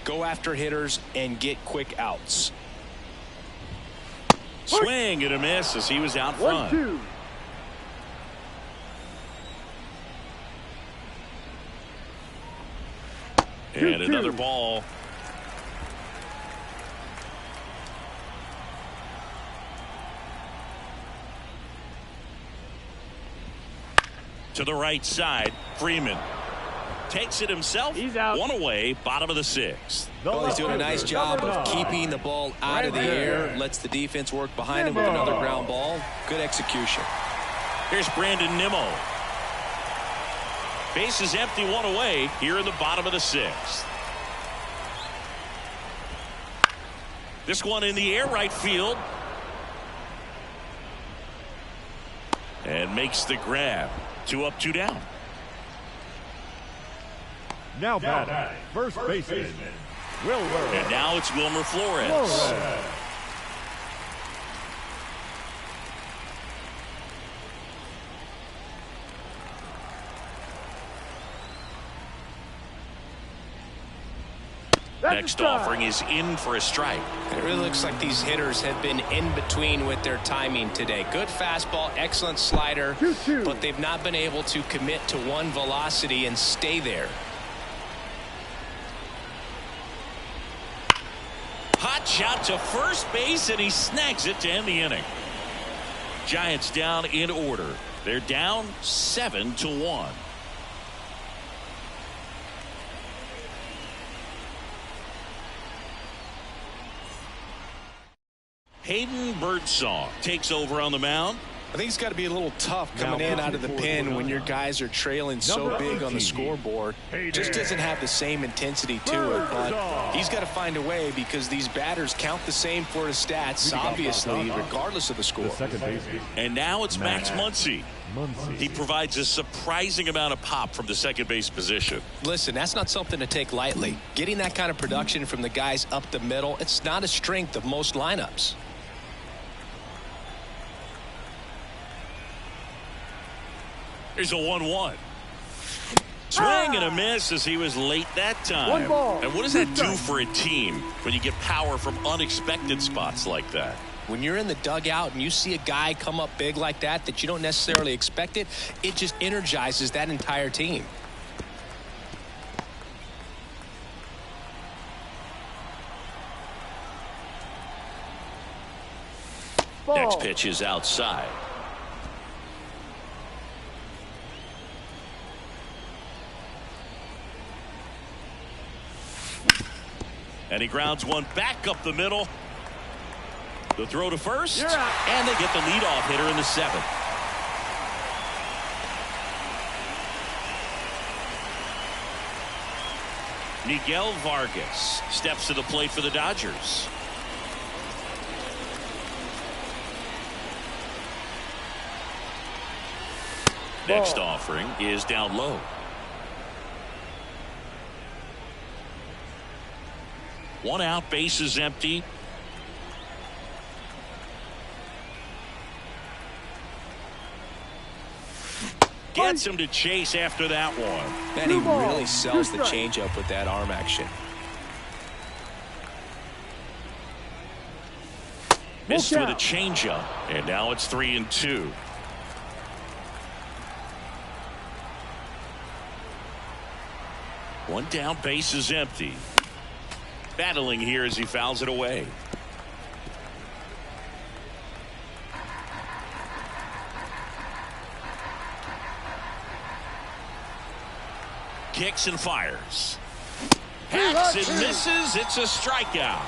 Go after hitters and get quick outs. Swing and a miss as he was out front. 1-2. And another ball. To the right side, Freeman takes it himself. He's out. One away, bottom of the sixth. Well, he's doing a nice job of keeping the ball out of the air. Lets the defense work behind him with another ground ball. Good execution. Here's Brandon Nimmo. Base is empty, one away here in the bottom of the sixth. This one in the air, right field. And makes the grab. 2 up, 2 down. Now batting, first baseman, Wilmer. And now it's Wilmer Flores. Next offering is in for a strike. It really looks like these hitters have been in between with their timing today. Good fastball, excellent slider, 2-2. but they've not been able to commit to one velocity and stay there. Hot shot to first base, and he snags it to end the inning. Giants down in order. They're down 7-1. Hayden Birdsong takes over on the mound. I think it's got to be a little tough coming in out of the pen when your guys are trailing so big on the scoreboard. Just doesn't have the same intensity to it, but he's got to find a way because these batters count the same for his stats, obviously, regardless of the score. And now it's Max Muncy. He provides a surprising amount of pop from the second base position. Listen, that's not something to take lightly. Getting that kind of production from the guys up the middle, it's not a strength of most lineups. Here's a 1-1. Swing and a miss as he was late that time. 1 ball. And what does that do for a team when you get power from unexpected spots like that? When you're in the dugout and you see a guy come up big like that you don't necessarily expect it, it just energizes that entire team. Ball. Next pitch is outside. And he grounds one back up the middle. The throw to first. And they get the leadoff hitter in the 7th. Miguel Vargas steps to the plate for the Dodgers. Next offering is down low. One out, base is empty. Gets him to chase after that one. And he really sells the changeup with that arm action. Missed with a changeup, and now it's 3-2. One down, base is empty. Battling here as he fouls it away. Kicks and fires. Hacks and misses. It's a strikeout.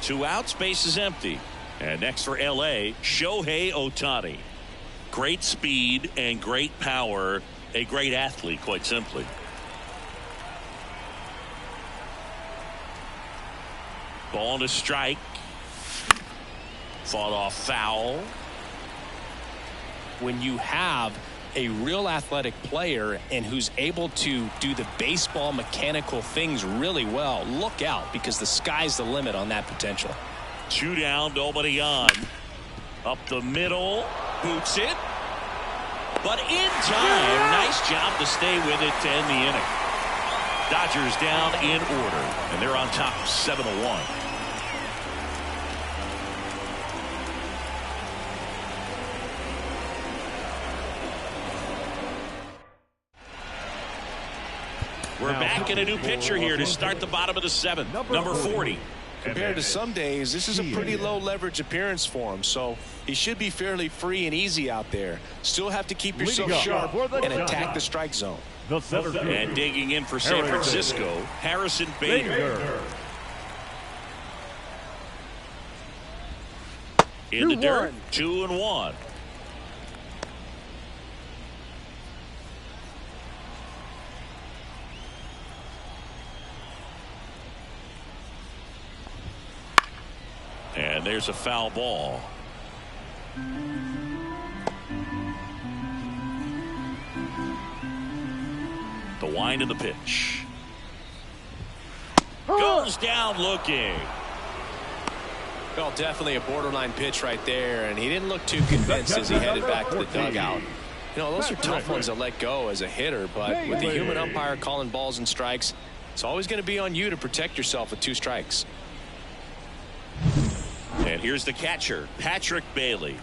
2 outs, base is empty. And next for LA, Shohei Ohtani. Great speed and great power. A great athlete, quite simply. Ball and a strike. Fought off foul. When you have a real athletic player and who's able to do the baseball mechanical things really well, look out, because the sky's the limit on that potential. 2 down, nobody on. Up the middle, boots it. But in time, nice job to stay with it to end the inning. Dodgers down in order, and they're on top 7-1. We're back in a new pitcher here to start the bottom of the 7th. Number 40. Compared to some days, this is a pretty low leverage appearance for him, so he should be fairly free and easy out there. Still have to keep yourself sharp and attack the strike zone. And digging in for San Francisco, Harrison Bader. In the dirt, 2-1. And there's a foul ball. The wind of the pitch. Goes down looking. Well, definitely a borderline pitch right there, and he didn't look too convinced as he headed back to the dugout. You know, those are tough ones to let go as a hitter, but with the human umpire calling balls and strikes, it's always going to be on you to protect yourself with 2 strikes. And here's the catcher, Patrick Bailey.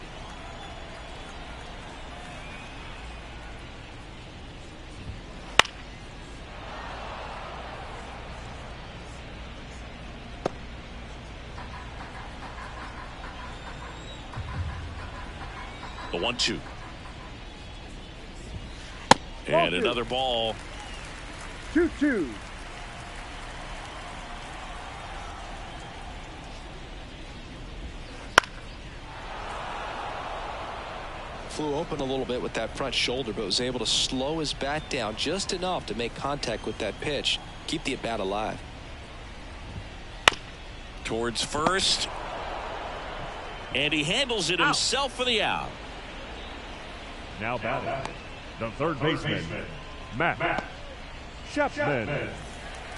The 1-2. And another ball. 2-2. Flew open a little bit with that front shoulder, but was able to slow his bat down just enough to make contact with that pitch. Keep the at bat alive. Towards first. And he handles it himself for the out. Now batting, the third baseman, Matt Chapman.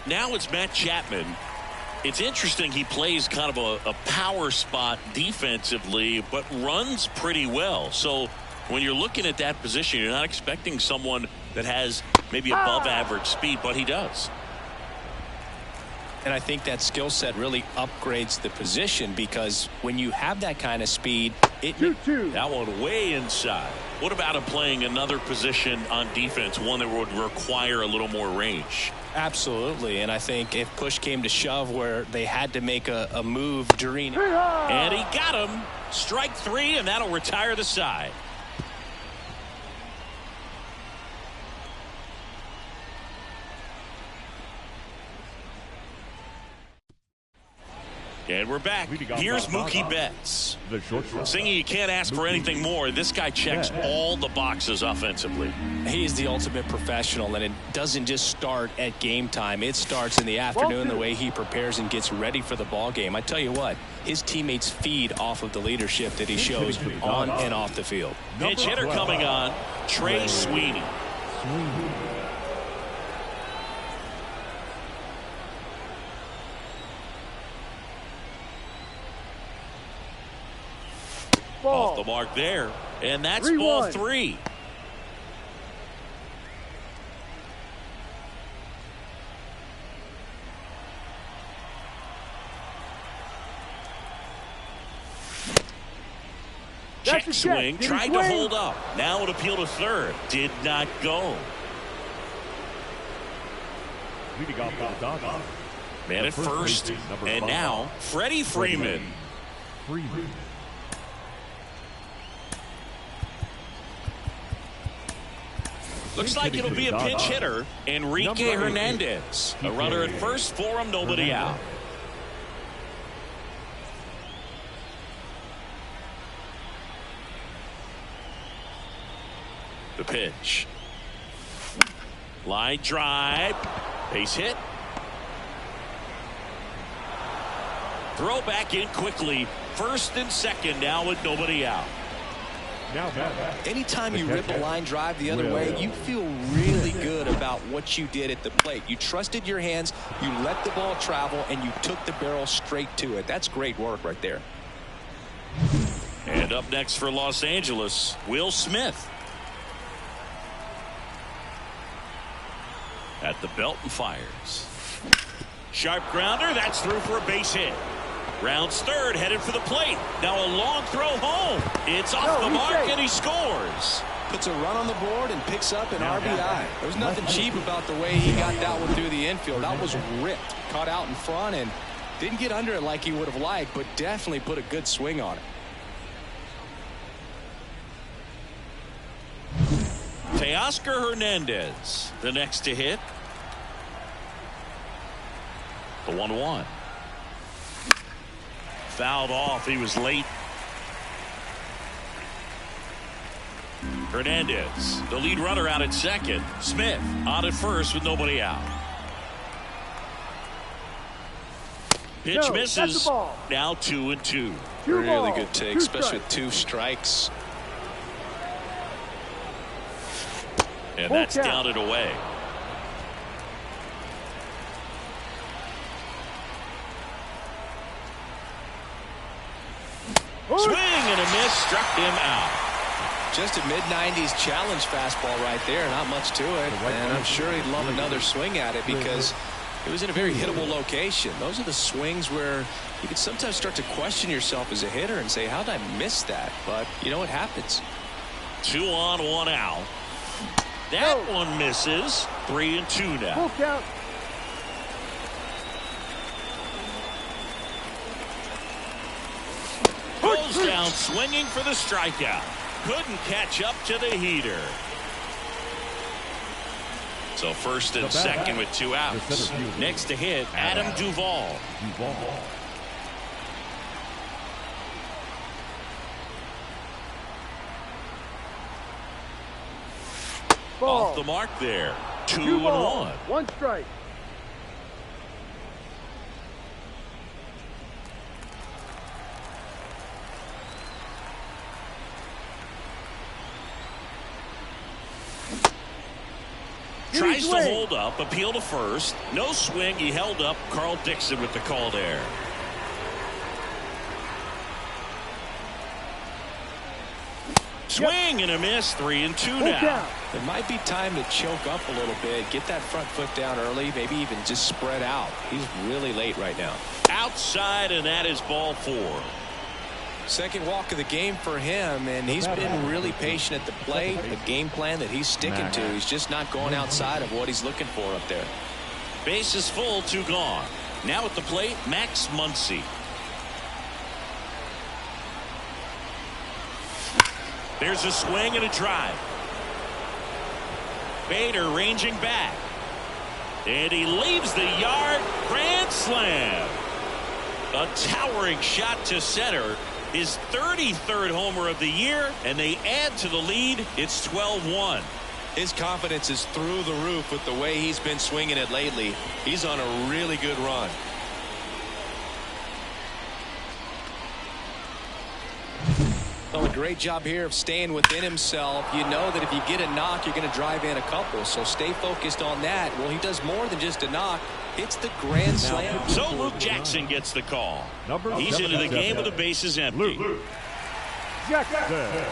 Now it's Matt Chapman. It's interesting, he plays kind of a power spot defensively, but runs pretty well. So when you're looking at that position, you're not expecting someone that has maybe above average speed, but he does. And I think that skill set really upgrades the position, because when you have that kind of speed, that one way inside. What about him playing another position on defense, one that would require a little more range? Absolutely, and I think if push came to shove where they had to make a move during, and he got him. Strike 3, and that'll retire the side. And we're back. Here's Mookie Betts. Singing, you can't ask for anything more. This guy checks all the boxes offensively. He is the ultimate professional, and it doesn't just start at game time. It starts in the afternoon, the way he prepares and gets ready for the ball game. I tell you what, his teammates feed off of the leadership that he shows on and off the field. Pinch hitter coming on, Trey Sweeney. Off the mark there, and that's ball 3. Check swing, tried to hold up. Now it appeal to third. Did not go. Man at first, and now Freddie Freeman. Looks like it'll be a pinch hitter, Enrique Hernandez. A runner at first for him, nobody out. The pitch. Line drive. Base hit. Throw back in quickly. First and second now with nobody out. Now back. Anytime you rip a line drive the other way, you feel really good about what you did at the plate. You trusted your hands, you let the ball travel, and you took the barrel straight to it. That's great work right there. And up next for Los Angeles, Will Smith. At the belt and fires. Sharp grounder, that's through for a base hit. Rounds third, headed for the plate. Now a long throw home. It's off the mark, and he scores. Puts a run on the board and picks up an RBI. There was nothing cheap about the way he got that one through the infield. That was ripped. Caught out in front and didn't get under it like he would have liked, but definitely put a good swing on it. Teoscar Hernandez, the next to hit. The 1-1. Fouled off. He was late. Hernandez, the lead runner, out at second. Smith on at first with nobody out. Pitch misses. Now 2-2. Really good take, especially with 2 strikes. And that's down and away. Swing and a miss, struck him out. Just a mid-90s challenge fastball right there. Not much to it. And I'm sure he'd love another swing at it because it was in a very hittable location. Those are the swings where you can sometimes start to question yourself as a hitter and say, how did I miss that? But, you know, it happens. 2 on, 1 out. That one misses. 3-2 now. Full count. Goes down swinging for the strikeout. Couldn't catch up to the heater. So first and second with 2 outs. Next to hit, Adam Duvall. Off the mark there. 2-1. 1 strike. Tries to hold up, appeal to first. No swing. He held up. Carl Dixon with the call there. Swing and a miss. 3-2 now. It might be time to choke up a little bit. Get that front foot down early. Maybe even just spread out. He's really late right now. Outside, and that is ball 4. Second walk of the game for him, and he's been really patient at the plate. The game plan that he's sticking to. He's just not going outside of what he's looking for up there. Base is full, 2 gone. Now at the plate, Max Muncy. There's a swing and a drive. Bader ranging back. And he leaves the yard. Grand slam. A towering shot to center. His 33rd homer of the year, and they add to the lead. It's 12-1. His confidence is through the roof with the way he's been swinging it lately. He's on a really good run. Well, a great job here of staying within himself. You know that if you get a knock, you're going to drive in a couple. So stay focused on that. Well, he does more than just a knock. It's the grand slam. So Luke Jackson gets the call. He's into the game with the bases empty. Luke Jackson.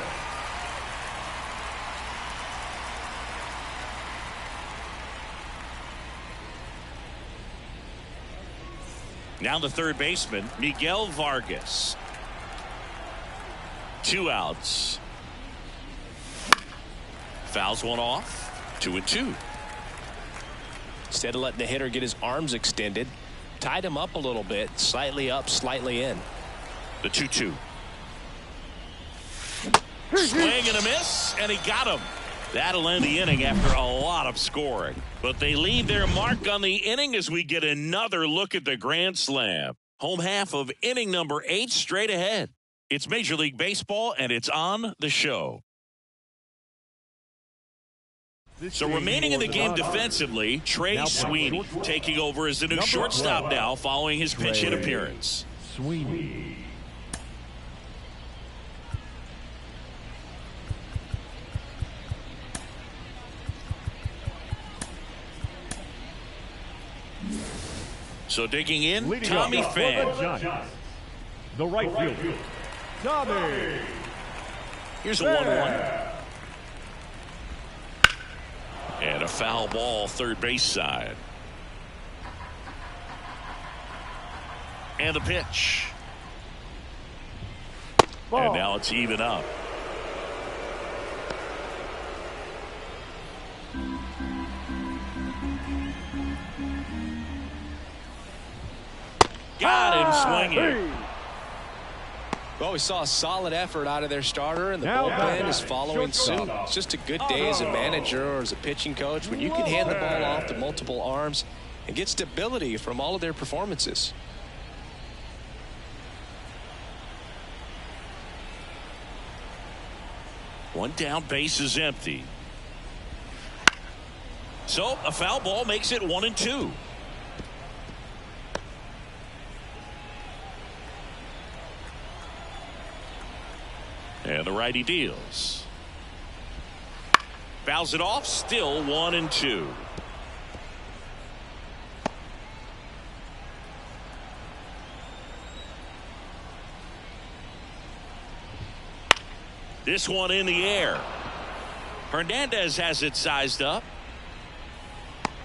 Now the third baseman, Miguel Vargas. 2 outs. Fouls one off. 2-2. Instead of letting the hitter get his arms extended, tied him up a little bit, slightly up, slightly in. The 2-2. Swing and a miss, and he got him. That'll end the inning after a lot of scoring. But they leave their mark on the inning as we get another look at the grand slam. Home half of inning number 8 straight ahead. It's Major League Baseball, and it's on the show. So remaining in the game defensively, Trey Sweeney taking over as the new shortstop now following his pinch hit appearance. Sweeney. So digging in, Leading Tommy off for the Pham. Giants, the right fielder, Tommy. Here's a 1-1. And a foul ball third base side. And the pitch. Ball. And now it's even up. Got him swinging. Well, we saw a solid effort out of their starter, and the Now bullpen is back. following suit. Shortstop. It's just a good day as a manager or as a pitching coach when you can hand the ball off to multiple arms and get stability from all of their performances. One down, base is empty. So a foul ball makes it 1-2. And the righty deals. Fouls it off, still 1-2. This one in the air. Hernandez has it sized up.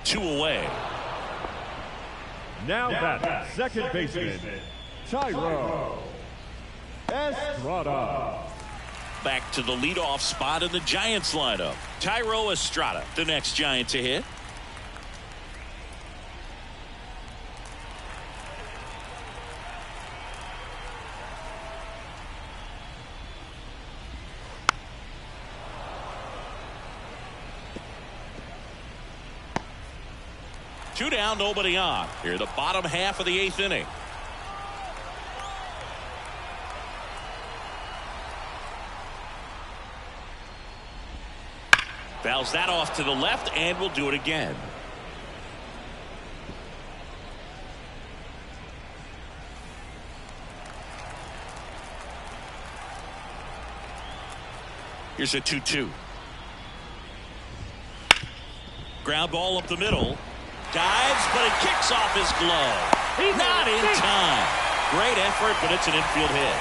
2 away. Now that second baseman, Tyro Estrada. Back to the leadoff spot in the Giants lineup. Tyro Estrada, the next Giant to hit. Two down, nobody on. Here, the bottom half of the 8th inning. Fouls that off to the left, and we'll do it again. Here's a 2-2. Ground ball up the middle. Dives, but it kicks off his glove. Not in time. Great effort, but it's an infield hit.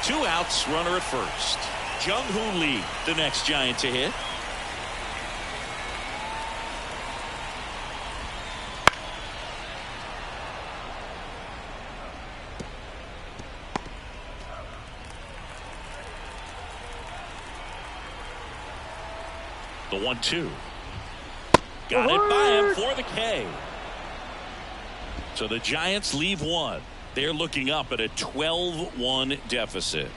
2 outs, runner at first. Jung-Hoo Lee, the next Giant to hit. The 1-2. Got it by him for the K. So the Giants leave one. They're looking up at a 12-1 deficit.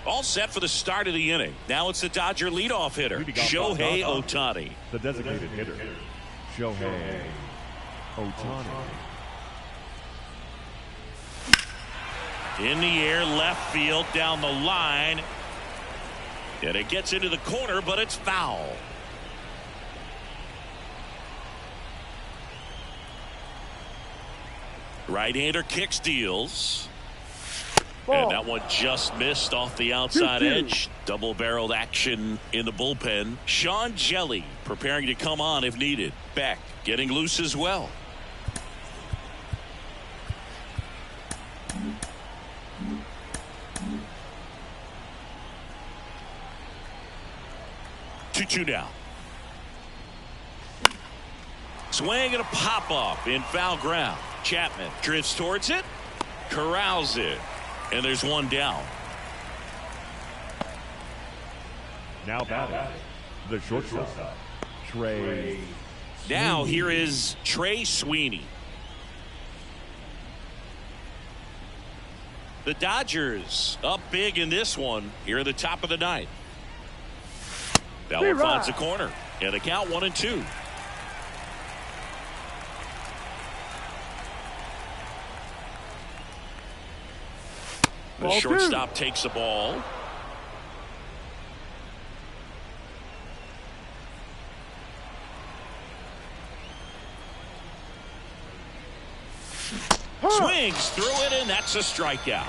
All set for the start of the inning. Now it's the Dodger leadoff hitter, Shohei Ohtani. The designated hitter, Shohei Ohtani. In the air, left field, down the line. And it gets into the corner, but it's foul. Right-hander kicks, deals. And that one just missed off the outside edge. Double-barreled action in the bullpen. Sean Jelly preparing to come on if needed. Beck getting loose as well. Two down. Swing and a pop-up in foul ground. Chapman drifts towards it, corrals it, and there's one down. Now batting, the shortstop, Trey. Now here is Trey Sweeney. The Dodgers up big in this one here at the top of the ninth. That one finds the corner, and the count 1-2. The shortstop takes the ball. Swings through it, and that's a strikeout.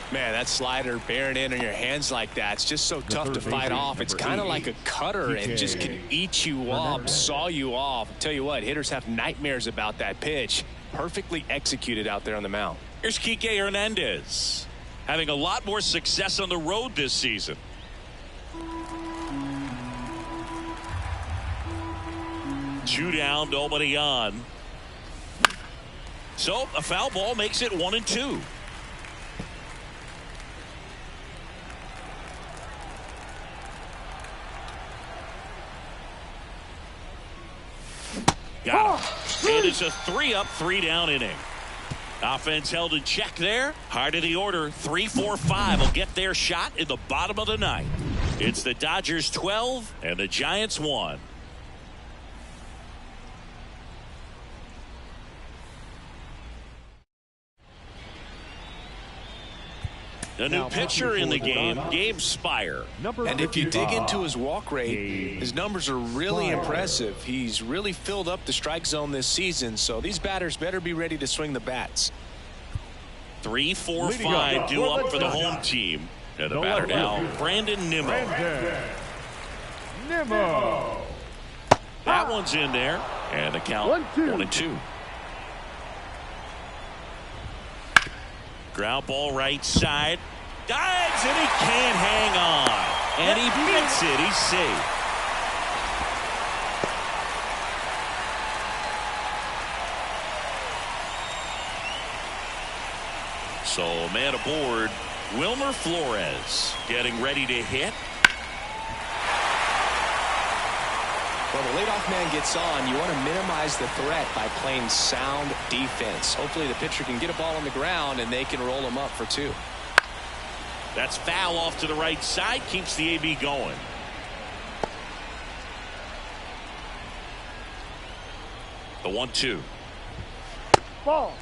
Man, that slider bearing in on your hands like that, it's just so tough to fight off. It's kind of like a cutter and just can eat you up, saw you off. I'll tell you what, hitters have nightmares about that pitch. Perfectly executed out there on the mound. Here's Kike Hernandez, having a lot more success on the road this season. Two down, nobody on. So a foul ball makes it 1-2. Got him. And it's a 3-up, 3-down inning. Offense held in check there. Heart of the order, 3-4-5 will get their shot in the bottom of the ninth. It's the Dodgers 12 and the Giants 1. A new pitcher in the game, Gabe Spire. And if you dig into his walk rate, his numbers are really impressive. He's really filled up the strike zone this season, so these batters better be ready to swing the bats. 3-4-5 due up for the home team. And the batter now, Brandon Nimmo. That one's in there. And the count 1-2. Ground ball right side. Dives and he can't hang on. And he beats it. He's safe. So man aboard, Wilmer Flores getting ready to hit. Well, the leadoff man gets on. You want to minimize the threat by playing sound defense. Hopefully the pitcher can get a ball on the ground and they can roll him up for 2. That's foul off to the right side. Keeps the AB going. The 1-2. Ball.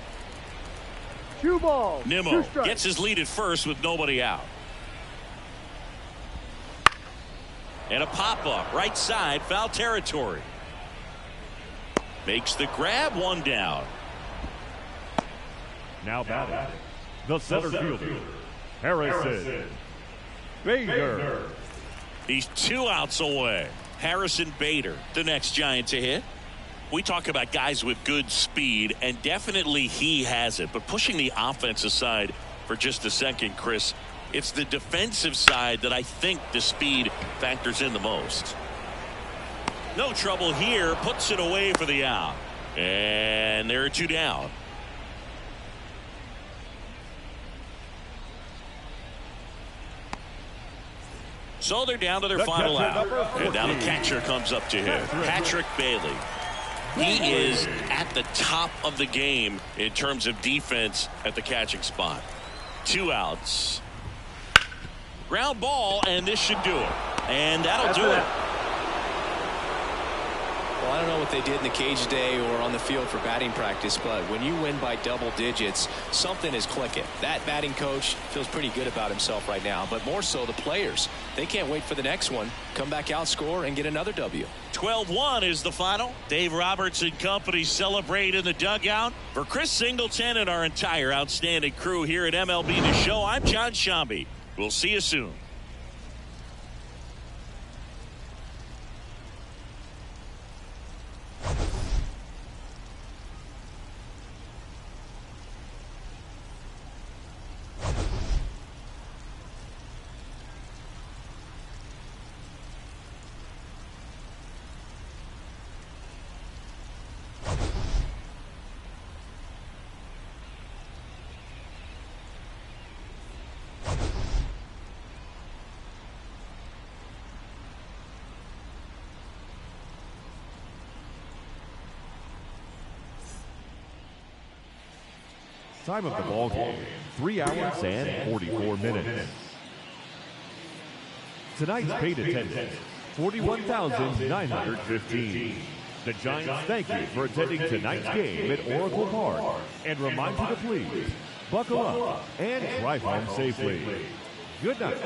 2 balls. Nimmo gets his lead at first with nobody out. And a pop-up right side, foul territory. Makes the grab, 1 down. Now batting, the center fielder, Harrison Bader. He's 2 outs away. Harrison Bader, the next Giant to hit. We talk about guys with good speed, and definitely he has it. But pushing the offense aside for just a second, Chris, it's the defensive side that I think the speed factors in the most. No trouble here. Puts it away for the out. And there are 2 down. So they're down to their final out. And now the catcher comes up to him. Patrick Bailey. He is at the top of the game in terms of defense at the catching spot. 2 outs. Ground ball, and this should do it. And that'll do it. Well, I don't know what they did in the cage today or on the field for batting practice, but when you win by double digits, something is clicking. That batting coach feels pretty good about himself right now, but more so the players. They can't wait for the next one. Come back out, score, and get another W. 12-1 is the final. Dave Roberts and company celebrate in the dugout. For Chris Singleton and our entire outstanding crew here at MLB The Show, I'm John Shambi. We'll see you soon. Time of the ball game, 3 hours and 44 minutes. Tonight's paid attendance, 41,915. The Giants thank you for attending tonight's game at Oracle Park and remind you to please buckle up and drive home safely. Good night.